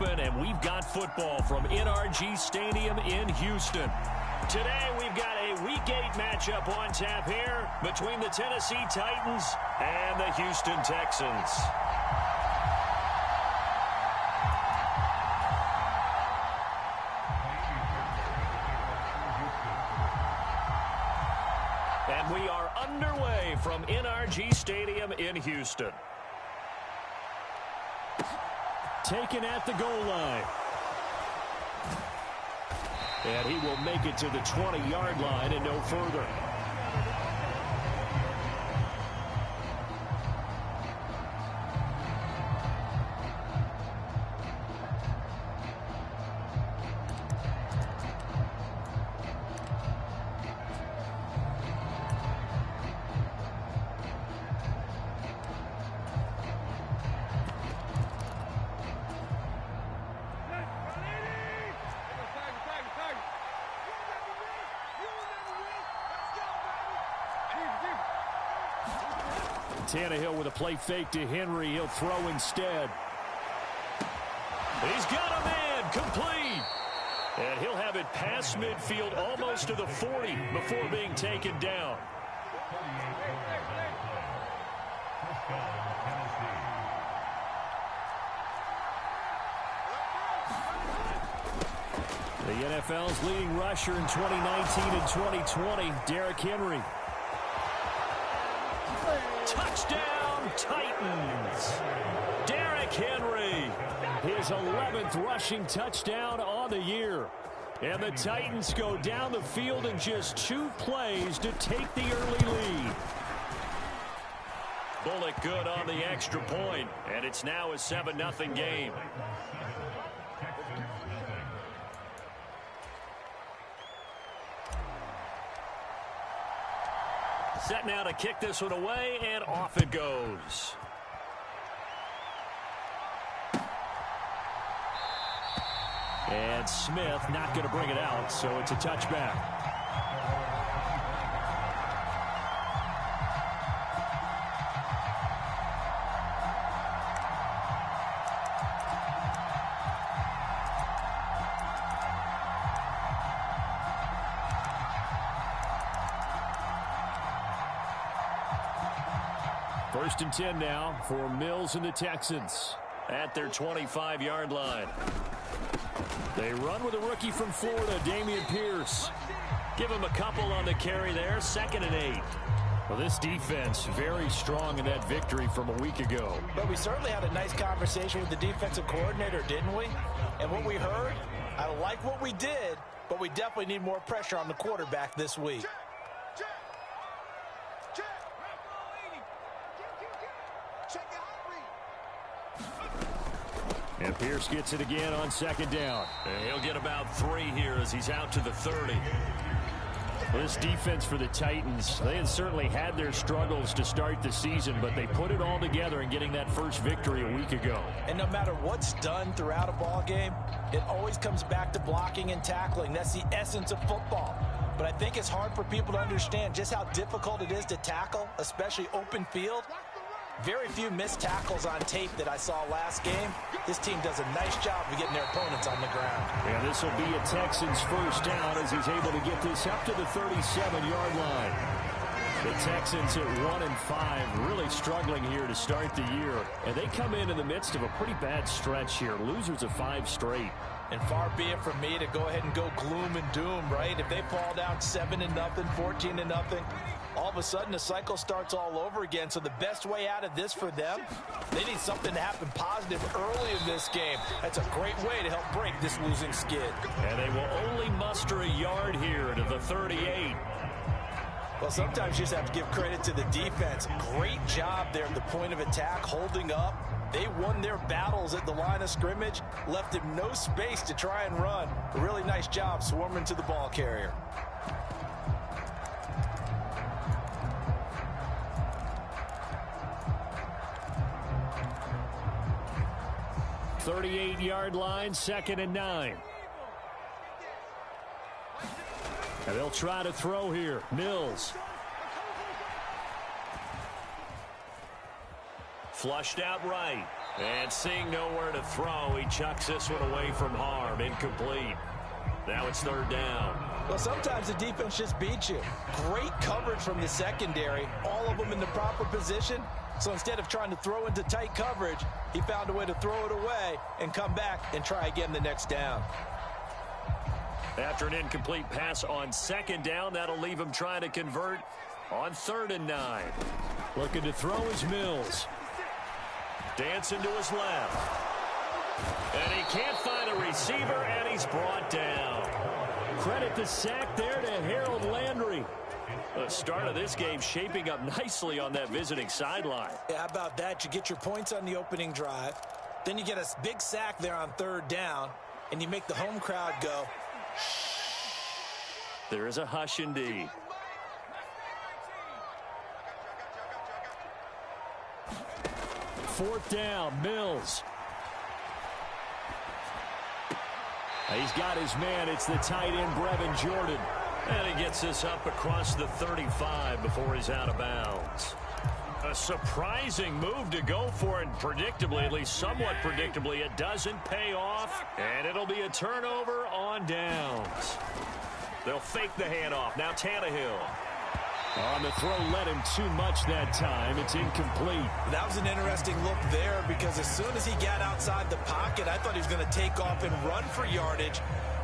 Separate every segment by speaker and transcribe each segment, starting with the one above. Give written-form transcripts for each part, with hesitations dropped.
Speaker 1: open, and we've got football from NRG Stadium in Houston. Today, we've got a Week 8 matchup on tap here between the Tennessee Titans and the Houston Texans. And we are underway from NRG Stadium in Houston. Taken at the goal line. And he will make it to the 20-yard line and no further. Tannehill with a play fake to Henry. He'll throw instead. He's got a man complete. And he'll have it past midfield almost to the 40 before being taken down. The NFL's leading rusher in 2019 and 2020, Derrick Henry. Touchdown, Titans. Derrick Henry, his 11th rushing touchdown on the year. And the Titans go down the field in just 2 plays to take the early lead. Bullock good on the extra point, and it's now a 7-0 game. Set now to kick this one away, and off it goes. And Smith not going to bring it out, so it's a touchback. First and 10 now for Mills and the Texans at their 25-yard line. They run with a rookie from Florida, Dameon Pierce. Give him a couple on the carry there, 2nd and 8. Well, this defense very strong in that victory from a week ago.
Speaker 2: But we certainly had a nice conversation with the defensive coordinator, didn't we? And what we heard, I like what we did, but we definitely need more pressure on the quarterback this week.
Speaker 1: And Pierce gets it again on 2nd down. And he'll get about 3 here as he's out to the 30. This defense for the Titans, they had certainly had their struggles to start the season, but they put it all together in getting that first victory a week ago.
Speaker 2: And no matter what's done throughout a ball game, it always comes back to blocking and tackling. That's the essence of football. But I think it's hard for people to understand just how difficult it is to tackle, especially open field. Very few missed tackles on tape that I saw last game. This team does a nice job of getting their opponents on the ground.
Speaker 1: And this will be a Texans first down as he's able to get this up to the 37-yard line. The Texans at 1-5, really struggling here to start the year. And they come in the midst of a pretty bad stretch here. Losers of 5 straight.
Speaker 2: And far be it from me to go ahead and go gloom and doom, right? If they fall down 7-0, 14-0, all of a sudden the cycle starts all over again. So the best way out of this for them, they need something to happen positive early in this game. That's a great way to help break this losing skid.
Speaker 1: And they will only muster a yard here to the 38.
Speaker 2: Well, sometimes you just have to give credit to the defense. Great job there at the point of attack, holding up. They won their battles at the line of scrimmage, left him no space to try and run. A really nice job swarming to the ball carrier.
Speaker 1: .38-yard line, 2nd and 9. And they'll try to throw here. Mills. Flushed out right. And seeing nowhere to throw, he chucks this one away from harm. Incomplete. Now it's third down.
Speaker 2: Well, sometimes the defense just beats you. Great coverage from the secondary, all of them in the proper position. So instead of trying to throw into tight coverage, he found a way to throw it away and come back and try again the next down.
Speaker 1: After an incomplete pass on second down, that'll leave him trying to convert on 3rd and 9. Looking to throw is Mills. Dancing to his left. And he can't find a receiver, and he's brought down. Credit the sack there to Harold Landry. The start of this game shaping up nicely on that visiting sideline.
Speaker 2: Yeah, how about that? You get your points on the opening drive. Then you get a big sack there on 3rd down, and you make the home crowd go, shh.
Speaker 1: There is a hush indeed. Fourth down, Mills. He's got his man. It's the tight end, Brevin Jordan. And he gets this up across the 35 before he's out of bounds. A surprising move to go for it, and predictably, at least somewhat predictably, it doesn't pay off, and it'll be a turnover on downs. They'll fake the handoff. Now Tannehill. On the throw, led him too much that time. It's incomplete.
Speaker 2: That was an interesting look there because as soon as he got outside the pocket, I thought he was going to take off and run for yardage.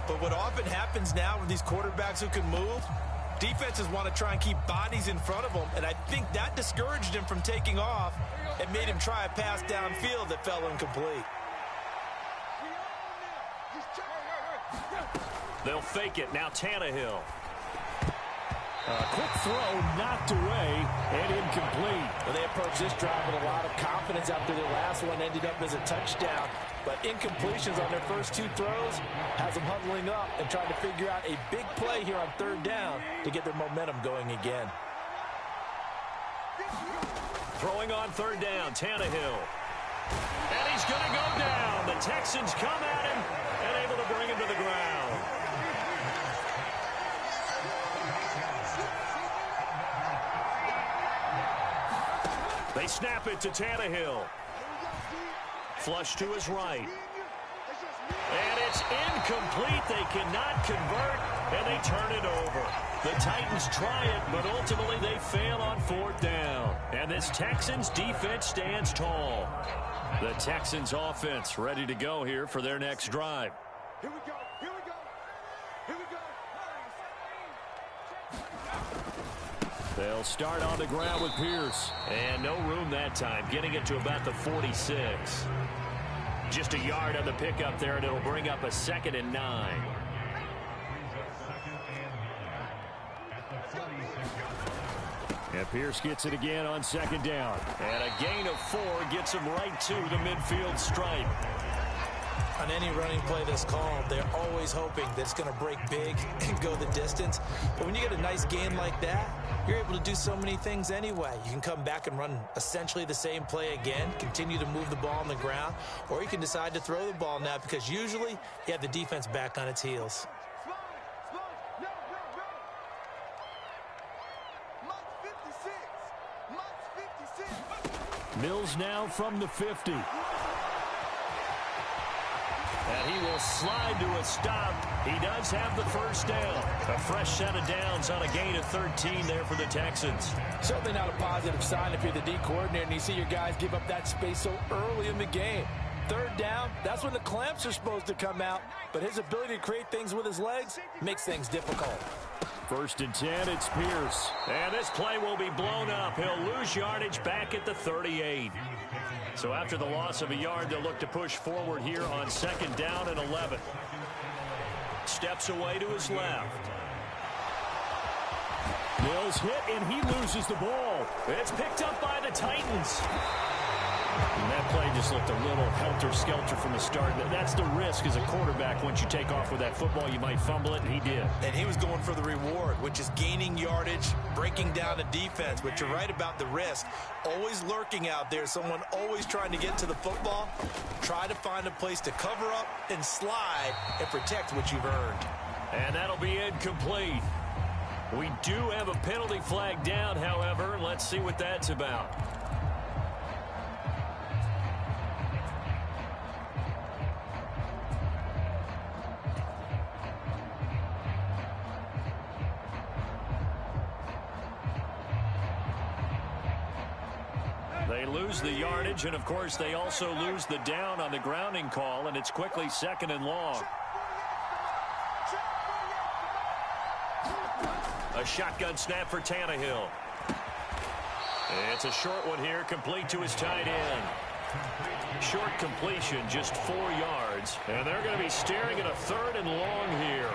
Speaker 2: But what often happens now with these quarterbacks who can move, defenses want to try and keep bodies in front of them, and I think that discouraged him from taking off and made him try a pass downfield that fell incomplete.
Speaker 1: They'll fake it. Now Tannehill. A quick throw knocked away and incomplete.
Speaker 2: Well, they approached this drive with a lot of confidence after their last one ended up as a touchdown. But incompletions on their first 2 throws has them huddling up and trying to figure out a big play here on 3rd down to get their momentum going again.
Speaker 1: Throwing on 3rd down, Tannehill. And he's going to go down. The Texans come at him and able to bring him to the ground. They snap it to Tannehill. Flush to his right. And it's incomplete. They cannot convert, and they turn it over. The Titans try it, but ultimately they fail on 4th down. And this Texans defense stands tall. The Texans offense ready to go here for their next drive.
Speaker 3: Here we go. Here we go. Here we go.
Speaker 1: They'll start on the ground with Pierce. And no room that time, getting it to about the 46. Just a yard on the pickup there, and it'll bring up a 2nd and 9. And Pierce gets it again on 2nd down. And a gain of 4 gets him right to the midfield stripe.
Speaker 2: On any running play that's called, they're always hoping that it's going to break big and go the distance. But when you get a nice gain like that, you're able to do so many things anyway. You can come back and run essentially the same play again, continue to move the ball on the ground, or you can decide to throw the ball now because usually you have the defense back on its heels.
Speaker 1: Mills now from the 50. And he will slide to a stop. He does have the first down. A fresh set of downs on a gain of 13 there for the Texans.
Speaker 2: Certainly not a positive sign if you're the D coordinator and you see your guys give up that space so early in the game. 3rd down, that's when the clamps are supposed to come out. But his ability to create things with his legs makes things difficult.
Speaker 1: 1st and 10, it's Pierce. And this play will be blown up. He'll lose yardage back at the 38. So after the loss of a yard, they'll look to push forward here on 2nd down and 11. Steps away to his left. Mills hit, and he loses the ball. It's picked up by the Titans. And that play just looked a little helter-skelter from the start. That's the risk as a quarterback. Once you take off with that football, you might fumble it, and he did.
Speaker 2: And he was going for the reward, which is gaining yardage, breaking down a defense. But you're right about the risk. Always lurking out there, someone always trying to get to the football. Try to find a place to cover up and slide and protect what you've earned.
Speaker 1: And that'll be incomplete. We do have a penalty flag down, however. Let's see what that's about. They lose the yardage, and, of course, they also lose the down on the grounding call, and it's quickly 2nd and long. A shotgun snap for Tannehill. It's a short one here, complete to his tight end. Short completion, just 4 yards, and they're going to be staring at a 3rd and long here.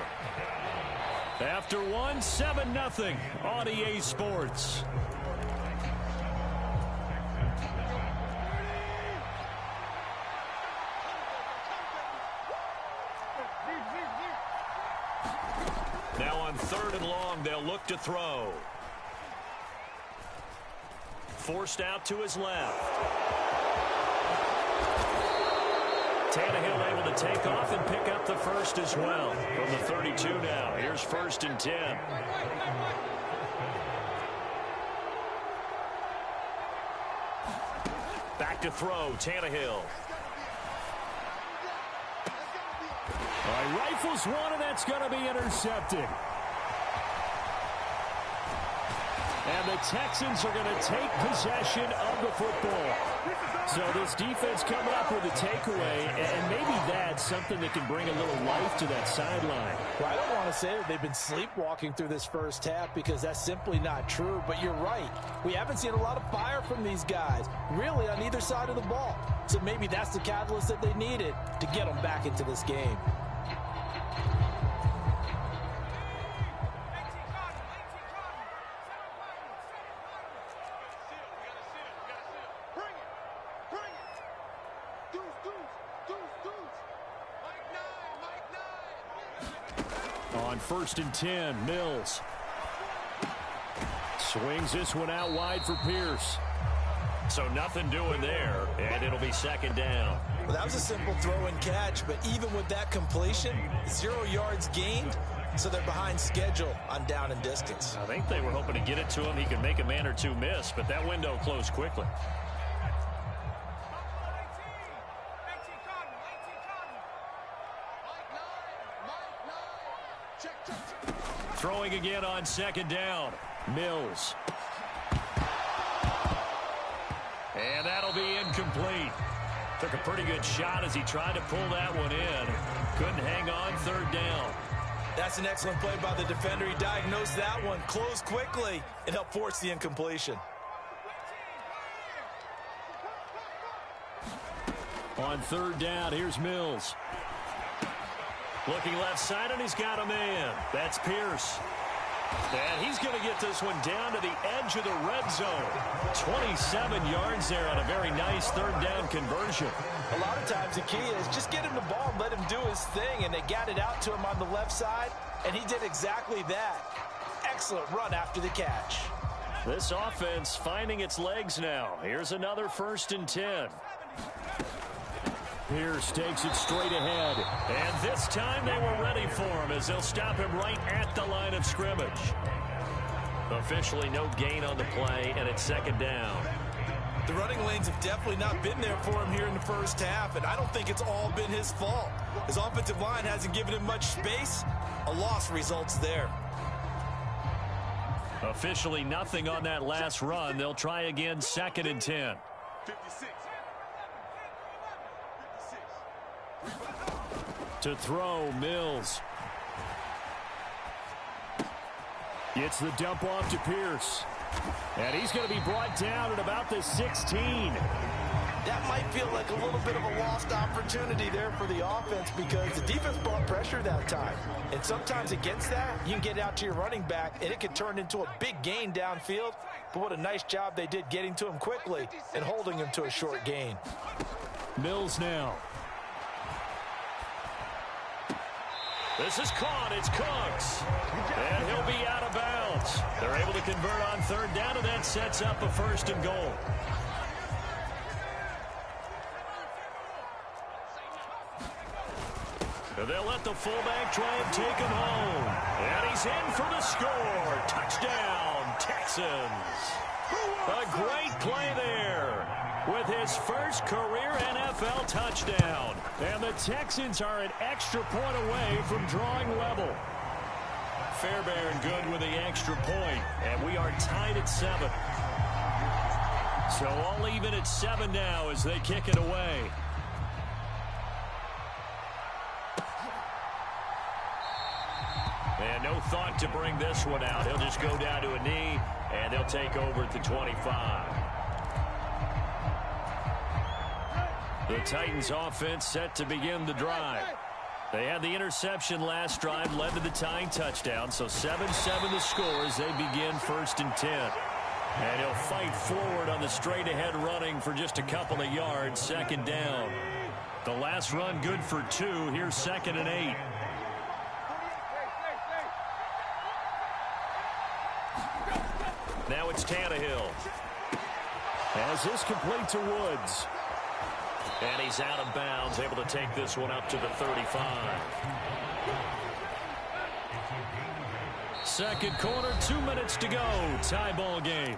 Speaker 1: After 7-0 on EA Sports. Now on 3rd and long, they'll look to throw. Forced out to his left. Tannehill able to take off and pick up the first as well. From the 32 now. Here's 1st and 10. Back to throw, Tannehill.
Speaker 4: All right, rifles one, and that's going to be intercepted. And the Texans are going to take possession of the football. So this defense coming up with a takeaway, and maybe that's something that can bring a little life to that sideline.
Speaker 2: Well, I don't want to say that they've been sleepwalking through this first half because that's simply not true, but you're right. We haven't seen a lot of fire from these guys, really, on either side of the ball. So maybe that's the catalyst that they needed to get them back into this game.
Speaker 4: On 1st and 10, Mills. Swings this one out wide for Pierce.
Speaker 1: So nothing doing there, and it'll be 2nd down.
Speaker 2: Well, that was a simple throw and catch, but even with that completion, 0 yards gained, so they're behind schedule on down and distance.
Speaker 1: I think they were hoping to get it to him. He could make a man or two miss, but that window closed quickly. Throwing again on 2nd down.
Speaker 4: Mills.
Speaker 1: And that'll be incomplete. Took a pretty good shot as he tried to pull that one in. Couldn't hang on 3rd down.
Speaker 2: That's an excellent play by the defender. He diagnosed that one, closed quickly, and helped force the incompletion.
Speaker 4: On 3rd down, here's Mills.
Speaker 1: Looking left side, and he's got a man. That's Pierce. And he's going to get this one down to the edge of the red zone. 27 yards there on a very nice 3rd down conversion.
Speaker 2: A lot of times the key is just get him the ball and let him do his thing, and they got it out to him on the left side, and he did exactly that. Excellent run after the catch.
Speaker 1: This offense finding its legs now. Here's another 1st and 10.
Speaker 4: Pierce takes it straight ahead.
Speaker 1: And this time they were ready for him as they'll stop him right at the line of scrimmage. Officially no gain on the play, and it's 2nd down.
Speaker 2: The running lanes have definitely not been there for him here in the first half, and I don't think it's all been his fault. His offensive line hasn't given him much space. A loss results there.
Speaker 1: Officially nothing on that last run. They'll try again, 2nd and 10.
Speaker 3: 56.
Speaker 4: To throw, Mills. Gets the dump off to Pierce. And he's going to be brought down at about the 16.
Speaker 2: That might feel like a little bit of a lost opportunity there for the offense because the defense brought pressure that time. And sometimes against that, you can get out to your running back, and it can turn into a big gain downfield. But what a nice job they did getting to him quickly and holding him to a short gain.
Speaker 4: Mills now.
Speaker 1: This is caught. It's Cooks. And he'll be out of bounds. They're able to convert on 3rd down, and that sets up a 1st and goal. And they'll let the fullback try and take him home. And he's in for the score. Touchdown, Texans. A great play there with his first career NFL touchdown.
Speaker 4: And the Texans are an extra point away from drawing level.
Speaker 1: Fairbairn good with the extra point, and we are tied at 7. So all even at 7 now as they kick it away. And no thought to bring this one out. He'll just go down to a knee, and they'll take over at the 25. The Titans offense set to begin the drive. They had the interception last drive, led to the tying touchdown. So 7-7 the score as they begin 1st and 10. And he'll fight forward on the straight-ahead running for just a couple of yards, 2nd down. The last run good for 2. Here's 2nd and 8. Now it's Tannehill.
Speaker 4: As this complete to Woods.
Speaker 1: And he's out of bounds, able to take this one up to the 35. 2nd quarter, 2 minutes to go. Tie ball game.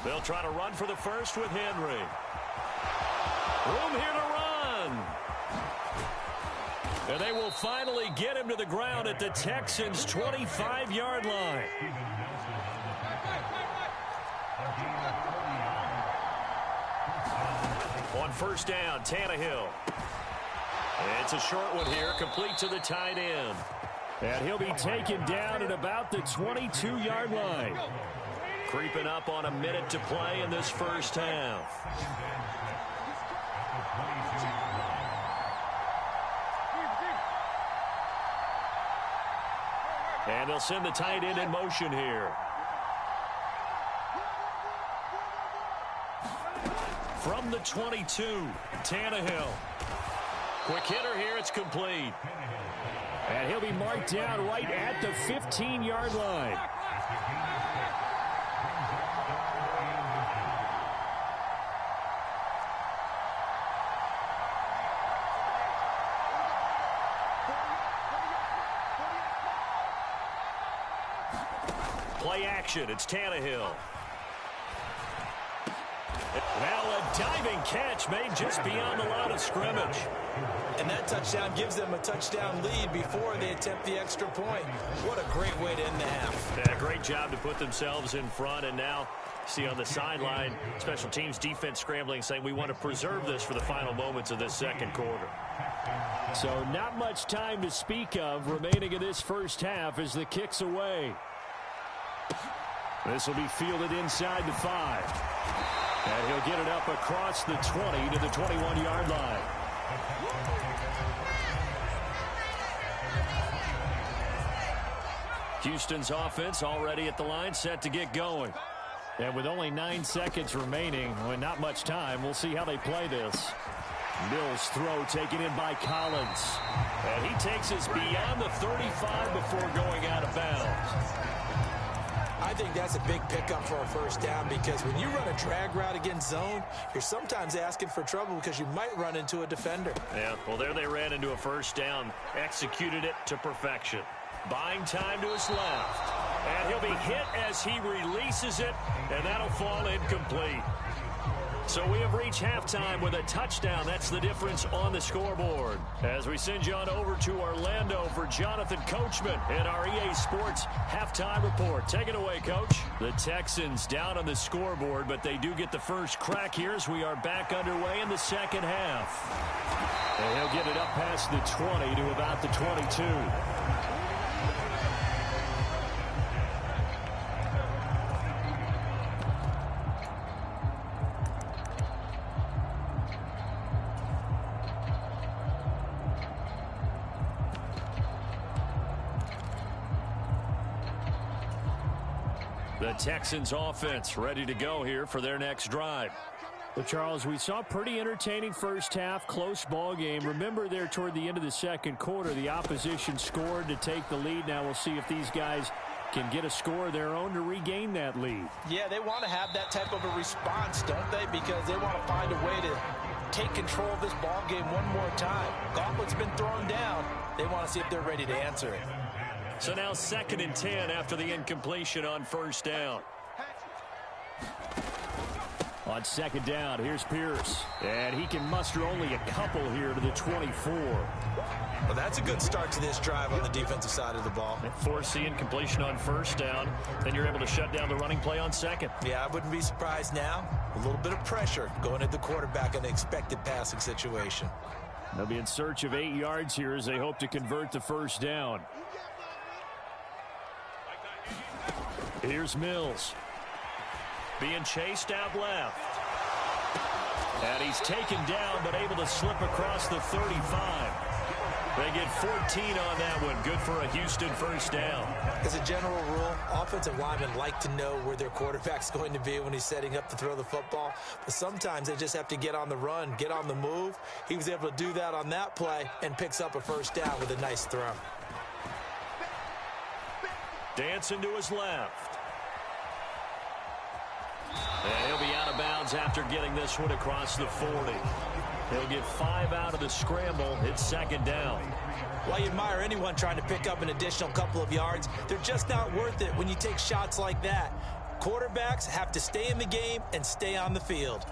Speaker 1: They'll try to run for the first with Henry. Room here to run. And they will finally get him to the ground at the Texans' 25-yard line. On 1st down, Tannehill. It's a short one here, complete to the tight end.
Speaker 4: And he'll be taken down at about the 22-yard line.
Speaker 1: Creeping up on a minute to play in this first half. And they'll send the tight end in motion here. From the 22, Tannehill. Quick hitter here, it's complete.
Speaker 4: And he'll be marked down right at the 15-yard line.
Speaker 1: Play action, it's Tannehill. Now a diving catch made just beyond the line of scrimmage.
Speaker 2: And that touchdown gives them a touchdown lead before they attempt the extra point. What a great way to end the half.
Speaker 1: Yeah, great job to put themselves in front. And now, see on the sideline, special teams defense scrambling, saying we want to preserve this for the final moments of this 2nd quarter.
Speaker 4: So not much time to speak of remaining in this first half as the kick's away. This will be fielded inside the 5. And he'll get it up across the 20 to the 21-yard line.
Speaker 1: Houston's offense already at the line, set to get going.
Speaker 4: And with only 9 seconds remaining, well, not much time, we'll see how they play this. Mills' throw taken in by Collins.
Speaker 1: And he takes us beyond the 35 before going out of bounds.
Speaker 2: I think that's a big pickup for a first down because when you run a drag route against zone, you're sometimes asking for trouble because you might run into a defender.
Speaker 1: Yeah, well, there they ran into a first down, executed it to perfection. Buying time to his left. And he'll be hit as he releases it, and that'll fall incomplete. So we have reached halftime with a touchdown. That's the difference on the scoreboard. As we send you on over to Orlando for Jonathan Coachman in our EA Sports halftime report. Take it away, Coach. The Texans down on the scoreboard, but they do get the first crack here as we are back underway in the second half.
Speaker 4: And he'll get it up past the 20 to about the 22.
Speaker 1: The Texans offense ready to go here for their next drive.
Speaker 4: Well, Charles, we saw a pretty entertaining first half, close ball game. Remember there toward the end of the 2nd quarter, the opposition scored to take the lead. Now we'll see if these guys can get a score of their own to regain that lead.
Speaker 2: Yeah, they want to have that type of a response, don't they? Because they want to find a way to take control of this ball game one more time. Gauntlet's been thrown down. They want to see if they're ready to answer it.
Speaker 1: So now 2nd and 10 after the incompletion on first down.
Speaker 4: On second down, here's Pierce. And he can muster only a couple here to the 24.
Speaker 2: Well, that's a good start to this drive on the defensive side of the ball.
Speaker 1: Forcing incompletion on first down. Then you're able to shut down the running play on second.
Speaker 2: Yeah, I wouldn't be surprised now. A little bit of pressure going at the quarterback in an expected passing situation.
Speaker 4: They'll be in search of 8 yards here as they hope to convert the first down. Here's Mills.
Speaker 1: Being chased out left. And he's taken down, but able to slip across the 35. They get 14 on that one. Good for a Houston first down.
Speaker 2: As a general rule, offensive linemen like to know where their quarterback's going to be when he's setting up to throw the football. But sometimes they just have to get on the run, get on the move. He was able to do that on that play and picks up a first down with a nice throw.
Speaker 1: Dancing to his left. And he'll be out of bounds after getting this one across the 40. He'll get 5 out of the scramble. It's second down.
Speaker 2: While you admire anyone trying to pick up an additional couple of yards, they're just not worth it when you take shots like that. Quarterbacks have to stay in the game and stay on the field.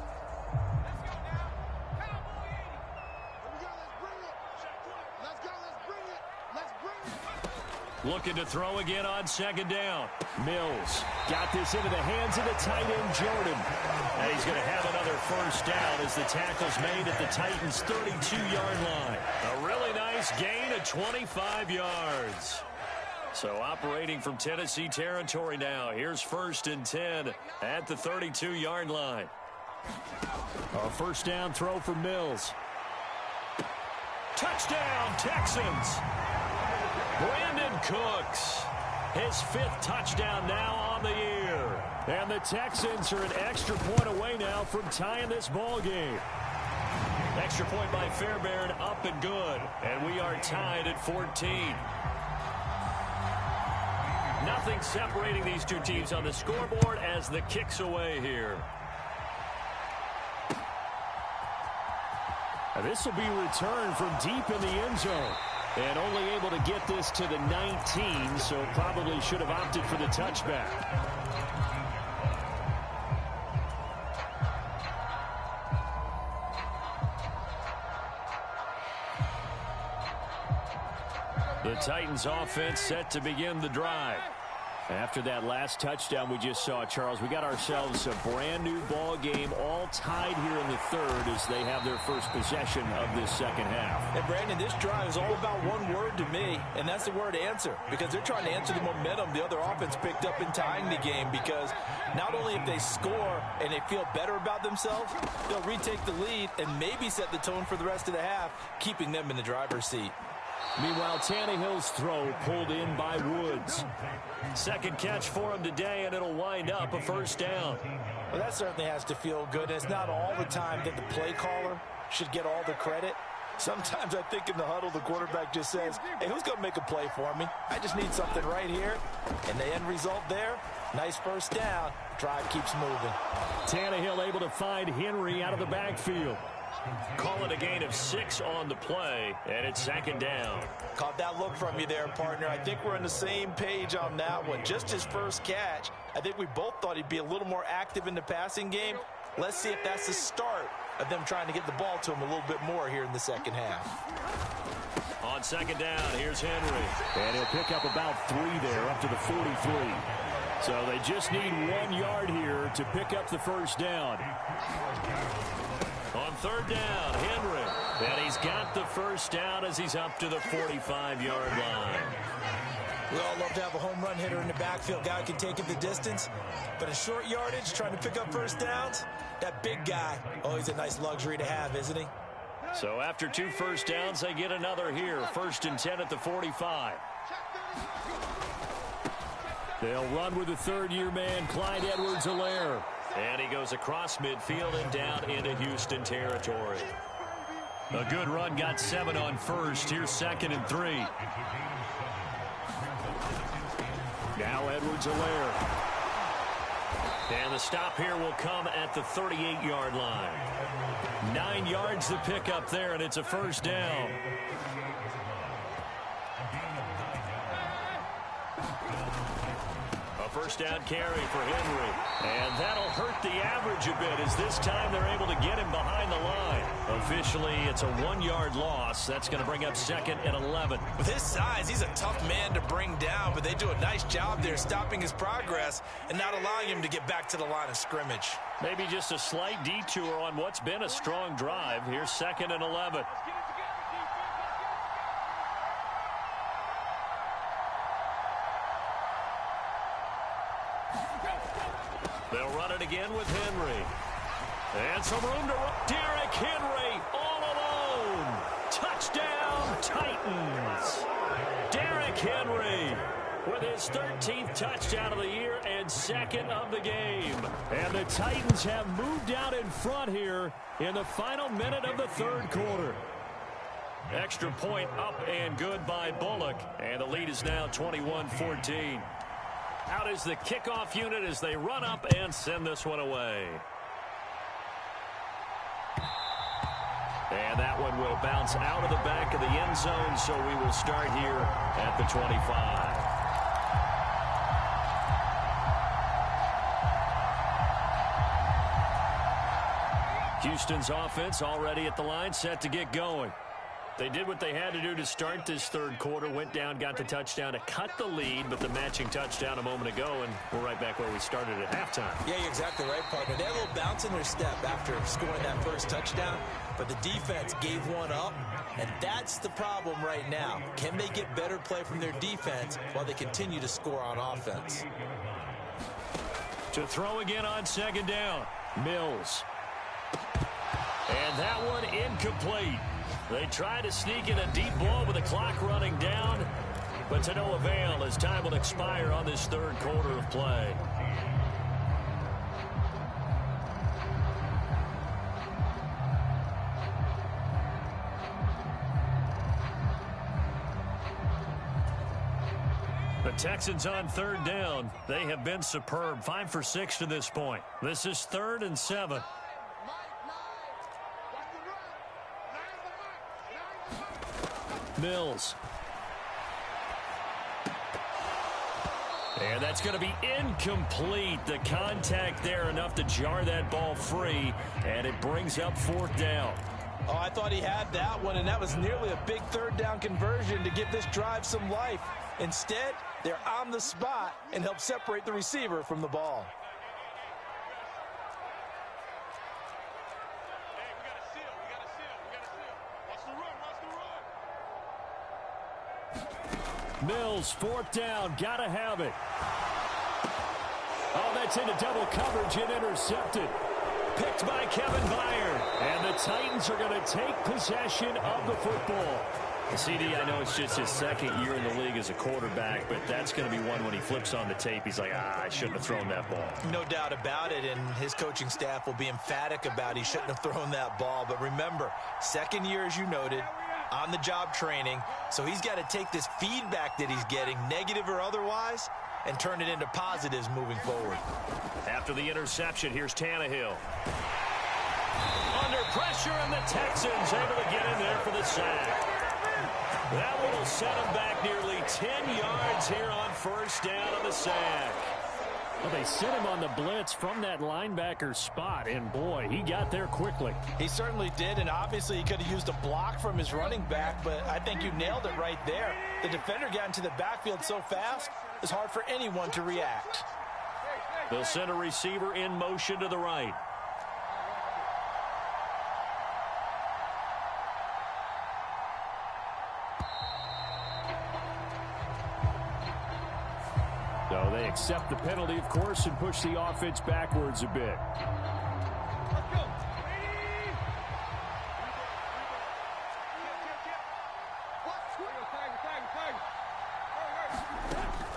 Speaker 1: Looking to throw again on second down.
Speaker 4: Mills got this into the hands of the tight end, Jordan.
Speaker 1: And he's going to have another first down as the tackle's made at the Titans' 32-yard line. A really nice gain of 25 yards. So operating from Tennessee territory now. Here's 1st and 10 at the 32-yard line.
Speaker 4: A first down throw for Mills.
Speaker 1: Touchdown, Texans. Brandon Cooks, his 5th touchdown now on the year.
Speaker 4: And the Texans are an extra point away now from tying this ball game.
Speaker 1: Extra point by Fairbairn, up and good. And we are tied at 14. Nothing separating these two teams on the scoreboard as the kick's away here.
Speaker 4: And this will be returned from deep in the end zone. And only able to get this to the 19, so probably should have opted for the touchback.
Speaker 1: The Titans offense set to begin the drive.
Speaker 4: After that last touchdown we just saw, Charles, we got ourselves a brand new ball game, all tied here in the 3rd as they have their first possession of this second half.
Speaker 2: And Brandon, this drive is all about one word to me, and that's the word answer, because they're trying to answer the momentum the other offense picked up in tying the game, because not only if they score and they feel better about themselves, they'll retake the lead and maybe set the tone for the rest of the half, keeping them in the driver's seat.
Speaker 4: Meanwhile, Tannehill's throw pulled in by Woods.
Speaker 1: Second catch for him today, and it'll wind up a first down.
Speaker 2: Well, that certainly has to feel good. It's not all the time that the play caller should get all the credit. Sometimes I think in the huddle, the quarterback just says, hey, who's going to make a play for me? I just need something right here. And the end result there, nice first down. Drive keeps moving.
Speaker 4: Tannehill able to find Henry out of the backfield.
Speaker 1: Call it a gain of 6 on the play, and it's second down.
Speaker 2: Caught that look from you there, partner. I think we're on the same page on that one. Just his first catch. I think we both thought he'd be a little more active in the passing game. Let's see if that's the start of them trying to get the ball to him a little bit more here in the second half.
Speaker 1: On second down, here's Henry.
Speaker 4: And he'll pick up about 3 there, up to the 43. So they just need 1 yard here to pick up the first down.
Speaker 1: On third down, Henry. And he's got the first down as he's up to the 45-yard line.
Speaker 2: We all love to have a home run hitter in the backfield. Guy can take it the distance. But in short yardage, trying to pick up first downs, that big guy, always a nice luxury to have, isn't he?
Speaker 1: So after 2 first downs, they get another here. 1st and 10 at the 45.
Speaker 4: They'll run with the third-year man, Clyde Edwards-Helaire.
Speaker 1: And he goes across midfield and down into Houston territory. A good run, got 7 on first. Here's 2nd and 3.
Speaker 4: Now Edwards-Helaire.
Speaker 1: And the stop here will come at the 38-yard line. 9 yards to pick up there, and it's a first down. A first down carry for Henry. And that'll hurt the average a bit as this time they're able to get him behind the line. Officially, it's a 1-yard loss. That's going to bring up 2nd and 11.
Speaker 2: With his size, he's a tough man to bring down, but they do a nice job there stopping his progress and not allowing him to get back to the line of scrimmage.
Speaker 1: Maybe just a slight detour on what's been a strong drive. Here's 2nd and 11. They'll run it again with Henry. And some room to run. Derrick Henry all alone. Touchdown, Titans. Derrick Henry with his 13th touchdown of the year and 2nd of the game. And the Titans have moved out in front here in the final minute of the 3rd quarter. Extra point up and good by Bullock. And the lead is now 21-14. Out is the kickoff unit as they run up and send this one away. And that one will bounce out of the back of the end zone, so we will start here at the 25. Houston's offense already at the line, set to get going. They did what they had to do to start this 3rd quarter, went down, got the touchdown to cut the lead, but the matching touchdown a moment ago, and we're right back where we started at halftime.
Speaker 2: Yeah, you're exactly right, partner. They had a little bounce in their step after scoring that first touchdown, but the defense gave one up, and that's the problem right now. Can they get better play from their defense while they continue to score on offense?
Speaker 1: To throw again on 2nd down, Mills. And that one incomplete. They try to sneak in a deep ball with the clock running down, but to no avail as time will expire on this 3rd quarter of play. The Texans on 3rd down. They have been superb. 5 for 6 to this point. This is 3rd and 7. Mills. And that's going to be incomplete. The contact there enough to jar that ball free, and it brings up 4th down.
Speaker 2: Oh, I thought he had that one, and that was nearly a big 3rd down conversion to give this drive some life. Instead, they're on the spot and help separate the receiver from the ball.
Speaker 1: Mills, 4th down, gotta have it. Oh, that's into double coverage and intercepted. Picked by Kevin Byard. And the Titans are going to take possession of the football. CD, I know it's just his 2nd year in the league as a quarterback, but that's going to be one when he flips on the tape. He's like, I shouldn't have thrown that ball.
Speaker 2: No doubt about it, and his coaching staff will be emphatic about he shouldn't have thrown that ball. But remember, 2nd year, as you noted, on-the-job training, so he's got to take this feedback that he's getting, negative or otherwise, and turn it into positives moving forward.
Speaker 1: After the interception, here's Tannehill. Under pressure, and the Texans able to get in there for the sack. That one will set him back nearly 10 yards here on 1st down on the sack. Well, they sent him on the blitz from that linebacker spot, and boy, he got there quickly.
Speaker 2: He certainly did, and obviously he could have used a block from his running back, but I think you nailed it right there. The defender got into the backfield so fast, it's hard for anyone to react.
Speaker 1: They'll send a receiver in motion to the right. So they accept the penalty, of course, and push the offense backwards a bit.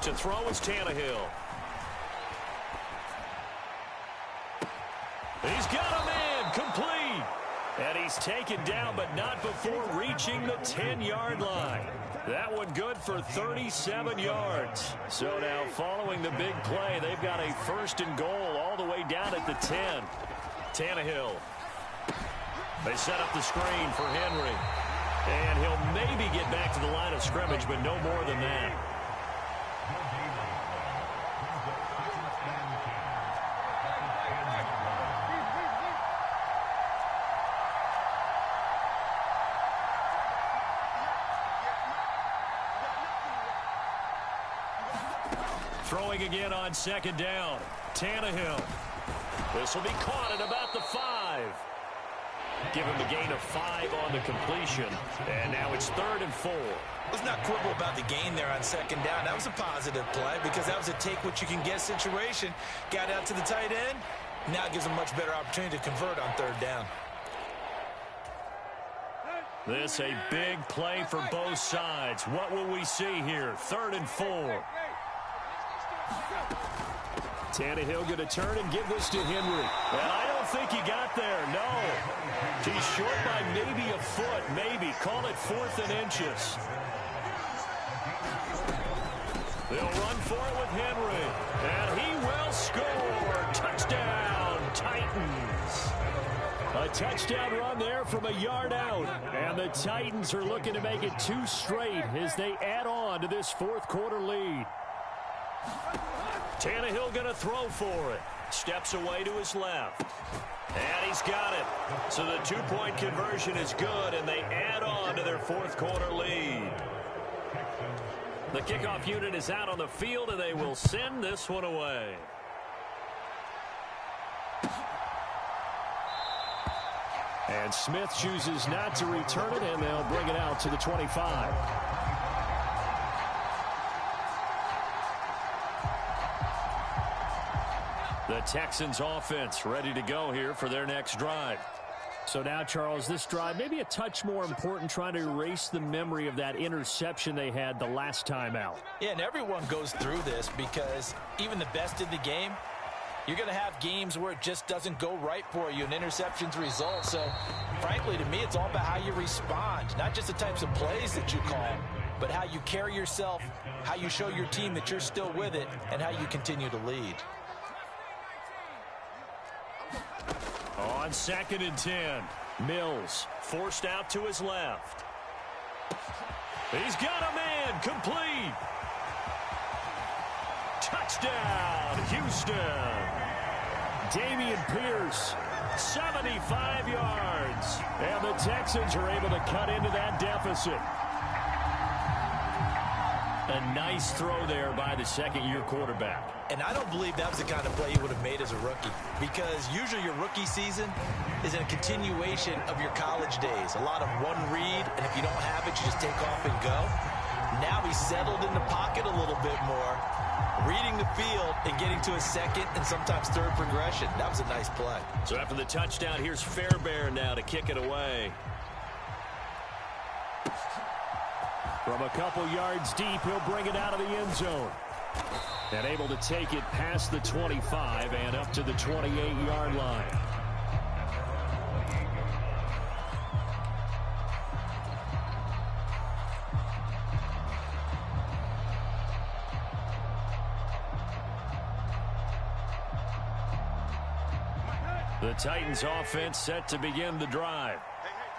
Speaker 1: To throw is Tannehill. He's got a man complete. And he's taken down, but not before reaching the 10-yard line. That one good for 37 yards. So now following the big play, they've got a 1st and goal all the way down at the 10. Tannehill. They set up the screen for Henry. And he'll maybe get back to the line of scrimmage, but no more than that. Throwing again on second down. Tannehill. This will be caught at about the 5. Give him a gain of 5 on the completion. And now it's 3rd and 4.
Speaker 2: Let's not quibble about the gain there on second down. That was a positive play because that was a take-what-you-can-get situation. Got out to the tight end. Now it gives a much better opportunity to convert on 3rd down.
Speaker 1: This a big play for both sides. What will we see here? 3rd and 4. Tannehill going to turn and give this to Henry. And I don't think he got there, no. He's short by maybe a foot, maybe. Call it 4th and inches. They'll run for it with Henry. And he will score. Touchdown, Titans. A touchdown run there from a yard out. And the Titans are looking to make it 2 straight as they add on to this 4th quarter lead. Tannehill going to throw for it. Steps away to his left. And he's got it. So the 2-point conversion is good, and they add on to their 4th quarter lead. The kickoff unit is out on the field, and they will send this one away. And Smith chooses not to return it, and they'll bring it out to the 25. The Texans offense ready to go here for their next drive.
Speaker 4: So now, Charles, this drive maybe a touch more important, trying to erase the memory of that interception they had the last time out.
Speaker 2: Yeah, and everyone goes through this because even the best in the game, you're going to have games where it just doesn't go right for you, and interceptions result. So, frankly, to me, it's all about how you respond, not just the types of plays that you call, but how you carry yourself, how you show your team that you're still with it, and how you continue to lead.
Speaker 1: On 2nd and 10, Mills forced out to his left. He's got a man, complete. Touchdown, Houston. Dameon Pierce, 75 yards. And the Texans are able to cut into that deficit. A nice throw there by the second-year quarterback.
Speaker 2: And I don't believe that was the kind of play he would have made as a rookie, because usually your rookie season is a continuation of your college days. A lot of one read, and if you don't have it, you just take off and go. Now he's settled in the pocket a little bit more, reading the field and getting to a second and sometimes third progression. That was a nice play.
Speaker 1: So after the touchdown, here's Fairbairn now to kick it away. From a couple yards deep, he'll bring it out of the end zone. And able to take it past the 25 and up to the 28-yard line. The Titans offense set to begin the drive.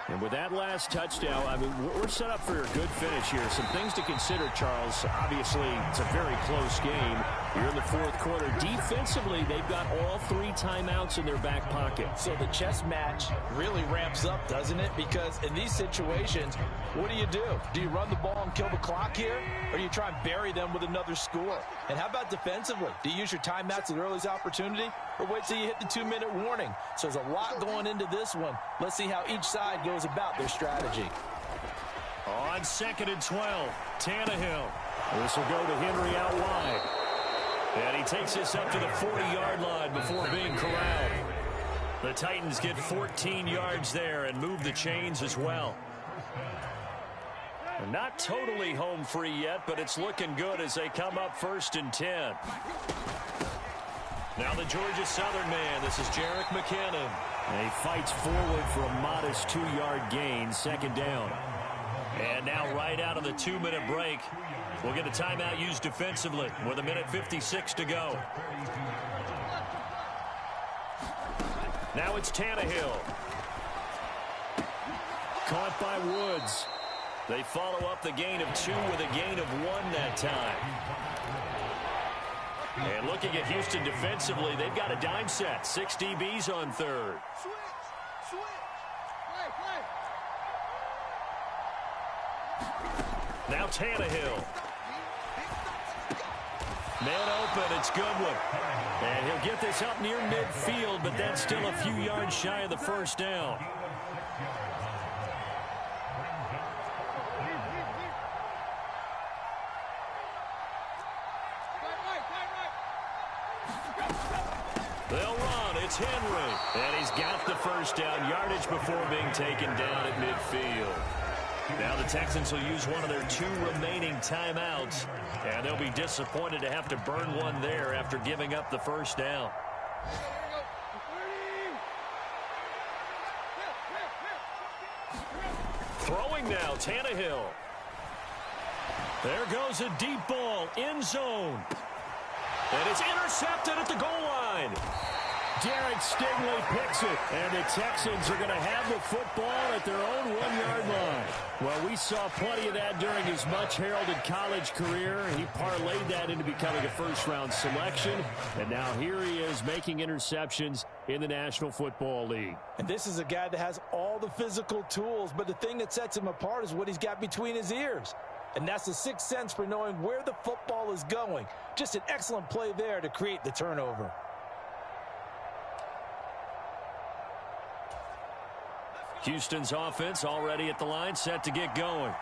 Speaker 1: And with that last touchdown, I mean, we're set up for a good finish here. Some things to consider, Charles. Obviously, it's a very close game. You're in the 4th quarter. Defensively, they've got all 3 timeouts in their back pocket.
Speaker 2: So the chess match really ramps up, doesn't it? Because in these situations, what do? Do you run the ball and kill the clock here? Or do you try and bury them with another score? And how about defensively? Do you use your timeouts at the earliest opportunity? Or wait till you hit the 2-minute warning? So there's a lot going into this one. Let's see how each side goes about their strategy.
Speaker 1: On 2nd and 12, Tannehill. This will go to Henry out wide. And he takes this up to the 40-yard line before being corralled. The Titans get 14 yards there and move the chains as well. And not totally home free yet, but it's looking good as they come up 1st and 10. Now the Georgia Southern man, this is Jerick McKinnon. And he fights forward for a modest 2-yard gain, 2nd down. And now right out of the 2-minute break, we'll get a timeout used defensively with 1:56 to go. Now it's Tannehill. Caught by Woods. They follow up the gain of 2 with a gain of 1 that time. And looking at Houston defensively, they've got a dime set. 6 DBs on third. Now Tannehill. Man open, it's Goodwin. And he'll get this up near midfield, but that's still a few yards shy of the first down. They'll run. It's Henry. And he's got the first down yardage before being taken down at midfield. Now the Texans will use one of their 2 remaining timeouts, and they'll be disappointed to have to burn one there after giving up the first down. Throwing now, Tannehill. There goes a deep ball, end zone. And it's intercepted at the goal line. Derek Stingley picks it, and the Texans are going to have the football at their own 1-yard line. Well, we saw plenty of that during his much-heralded college career. He parlayed that into becoming a first-round selection, and now here he is making interceptions in the National Football League.
Speaker 2: And this is a guy that has all the physical tools, but the thing that sets him apart is what he's got between his ears. And that's the sixth sense for knowing where the football is going. Just an excellent play there to create the turnover.
Speaker 1: Houston's offense already at the line, set to get going.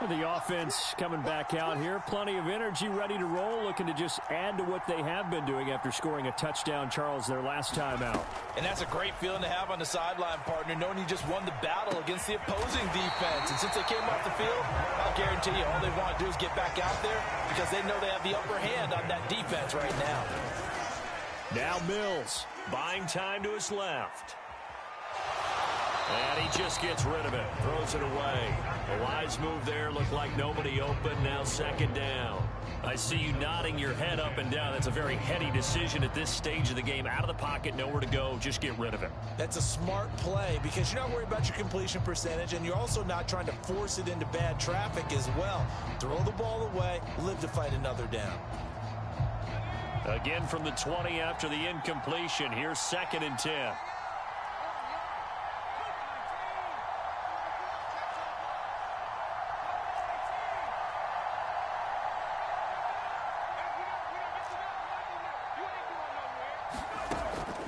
Speaker 4: The offense coming back out here. Plenty of energy, ready to roll, looking to just add to what they have been doing after scoring a touchdown, Charles, their last time out.
Speaker 2: And that's a great feeling to have on the sideline, partner, knowing you just won the battle against the opposing defense. And since they came off the field, I'll guarantee you all they want to do is get back out there because they know they have the upper hand on that defense right now.
Speaker 1: Now Mills, buying time to his left. And he just gets rid of it, throws it away. A wise move there, looked like nobody open, now second down. I see you nodding your head up and down. That's a very heady decision at this stage of the game. Out of the pocket, nowhere to go, just get rid of it.
Speaker 2: That's a smart play because you're not worried about your completion percentage, and you're also not trying to force it into bad traffic as well. Throw the ball away, live to fight another down.
Speaker 1: Again from the 20 after the incompletion. Here's 2nd and 10.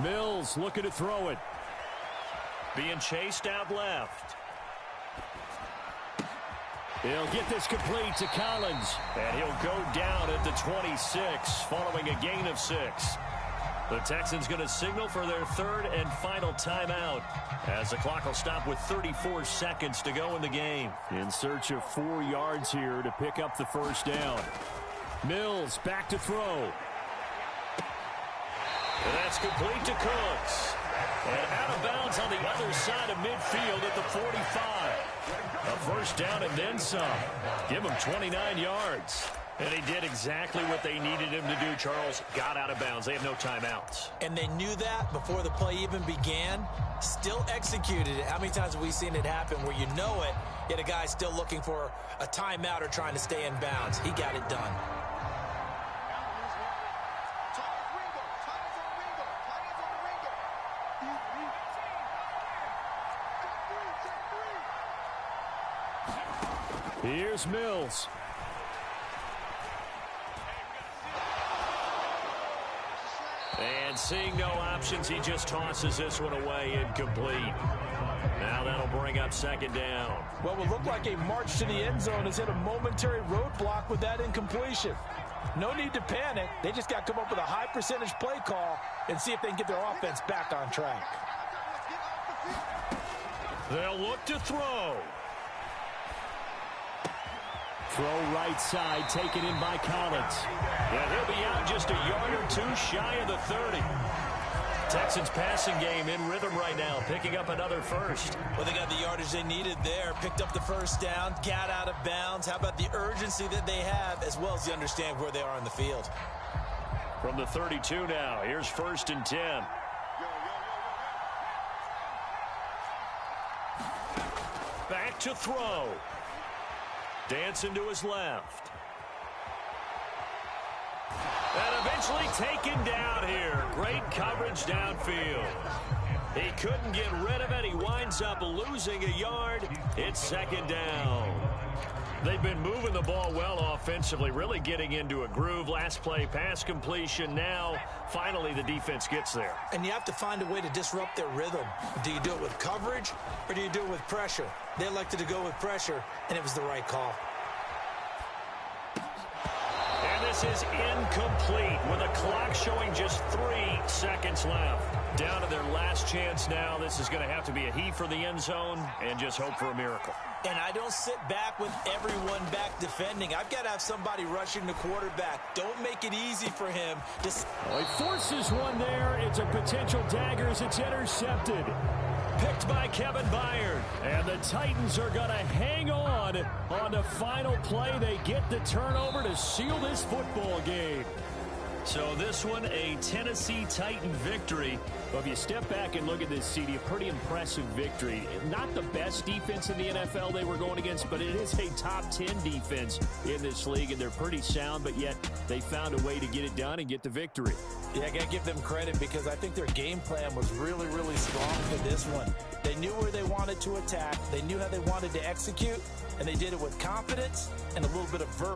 Speaker 4: Mills looking to throw it.
Speaker 1: Being chased out left.
Speaker 4: He'll get this complete to Collins.
Speaker 1: And he'll go down at the 26 following a gain of 6. The Texans going to signal for their 3rd and final timeout as the clock will stop with 34 seconds to go in the game.
Speaker 4: In search of 4 yards here to pick up the first down. Mills back to throw.
Speaker 1: And that's complete to Cooks. And out of bounds on the other side of midfield at the 45. A first down and then some. Give him 29 yards. And he did exactly what they needed him to do, Charles. Got out of bounds. They have no timeouts.
Speaker 2: And they knew that before the play even began. Still executed it. How many times have we seen it happen where you know it, yet a guy's still looking for a timeout or trying to stay in bounds? He got it done.
Speaker 4: Here's Mills.
Speaker 1: And seeing no options, he just tosses this one away, incomplete. Now that'll bring up 2nd down.
Speaker 2: Well, what looked like a march to the end zone has hit a momentary roadblock with that incompletion. No need to panic. They just got to come up with a high percentage play call and see if they can get their offense back on track.
Speaker 1: They'll look to throw.
Speaker 4: Throw right side, taken in by Collins.
Speaker 1: And he'll be out just a yard or 2 shy of the 30. Texans passing game in rhythm right now, picking up another first.
Speaker 2: Well, they got the yardage they needed there, picked up the first down, got out of bounds. How about the urgency that they have, as well as the understand where they are on the field?
Speaker 1: From the 32 now, here's 1st and 10. Back to throw. Dancing to his left. And eventually taken down here. Great coverage downfield. He couldn't get rid of it. He winds up losing a yard. It's second down. They've been moving the ball well offensively, really getting into a groove. Last play, pass completion. Now, finally, the defense gets there.
Speaker 2: And you have to find a way to disrupt their rhythm. Do you do it with coverage or do you do it with pressure? They elected to go with pressure, and it was the right call.
Speaker 1: And this is incomplete with a clock showing just 3 seconds left. Down to their last chance now. This is going to have to be a heave for the end zone and just hope for a miracle.
Speaker 2: And I don't sit back with everyone back defending. I've got to have somebody rushing the quarterback. Don't make it easy for him.
Speaker 4: Well, he forces one there. It's a potential dagger as it's intercepted.
Speaker 1: Picked by Kevin Byard.
Speaker 4: And the Titans are going to hang on the final play. They get the turnover to seal this football game.
Speaker 1: So this one, a Tennessee Titan victory.
Speaker 4: Well, if you step back and look at this, CD, a pretty impressive victory. Not the best defense in the NFL they were going against, but it is a top 10 defense in this league, and they're pretty sound, but yet they found a way to get it done and get the victory.
Speaker 2: Yeah, I got to give them credit because I think their game plan was really, really strong for this one. They knew where they wanted to attack. They knew how they wanted to execute, and they did it with confidence and a little bit of verve.